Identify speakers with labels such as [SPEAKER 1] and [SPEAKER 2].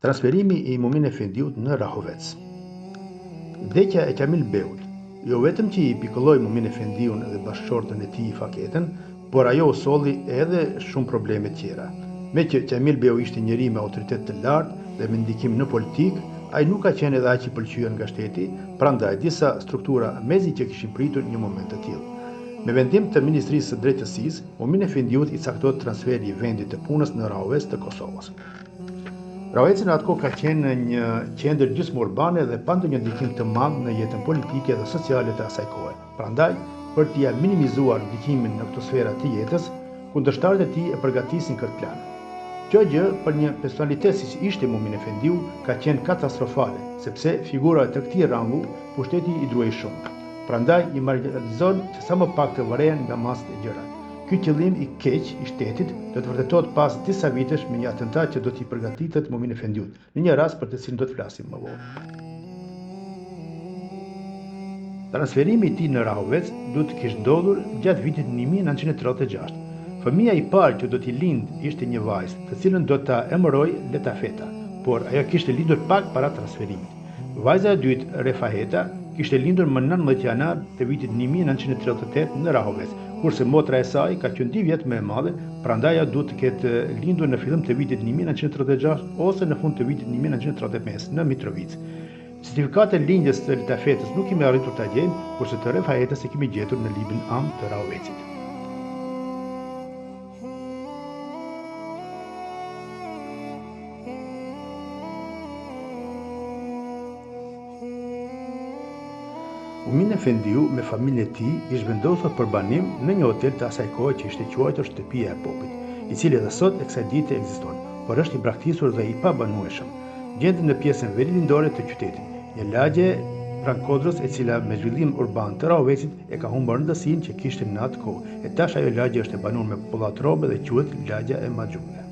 [SPEAKER 1] Transferimi i Mumin Efendiut në Rahovec. Vdekja e Kamil Beut, jo vetëm që i pikulloi Mumin Efendiun dhe bashkëshortën e tij Faketën, por ajo u solli edhe shumë probleme tjera. Me që Kamil Beu ishte njeri me autoritet të lartë dhe me ndikim në politikë, ai nuk ka qenë edhe aq i pëlqyer nga shteti, prandaj disa struktura mezi që kishin pritur një moment të tillë. Me vendim të Ministrisë së Drejtësisë, Mumin Efendiut i caktohet transferi i vendit të punës në Rahovec të Kosovës. Rahoveci në atë kohë ka qenë një qendër gjysmë urbane dhe pa ndonjë ndikim të madh në jetën politike dhe sociale të asaj kohe. Prandaj, për t'ia minimizuar ndikimin në këto sfera të jetës, kundërshtarët e tij e përgatisin këtë plan. Kjo gjë për një personalitet siç ishte Mumin Efendiu ka qenë katastrofale, sepse figura të këtij rangu pushteti i duhej shumë. Prandaj i marginalizon që sa më pak të vërehen nga masat e gjëra. Ky qëllim i keq i shtetit do të vërtetohet pas disa vitesh me një atentat që do t'i përgatitet Mumin Efendiut, në një rast për të cilin do të flasim më vonë. Transferimi i tij në Rahovec duhet të kishte ndodhur gjatë vitit 1936. Fëmia i parë që do t'i lind ishte një vajzë, të cilën do ta emëroi Letafeta, por ajo kishte lindur pak para transferimit. Vajza e dytë, Refaheta, kishte lindur më 19 janar të vitit 1938 në Rahovec, kurse motra e saj ka qenë 2 vjet më e madhe, prandaj ajo duhet të ketë lindur në fillim të vitit 1936 ose në fund të vitit 1935 në Mitrovic. Certifikatet e lindjes të Letafetës nuk kemi arritur ta gjejmë, kurse të Refahetës e kemi gjetur në librin am të Rahovecit. Mumin Efendiu me familjen e tij ishte vendosur për banim në një hotel të asaj kohe që ishte quajtur Shtëpia e Popit, i cili edhe sot e kësaj dite ekziston, por është i braktisur dhe i pabanueshëm. Gjendet në pjesën verilindore të qytetit, një lagje pranë Kodrës e cila me zhvillim urban të Rahovecit e ka humbur rëndësinë që kishte në atë kohë. E tash ajo lagje është e banuar me pollatrobe dhe quhet lagja e Maxhumit.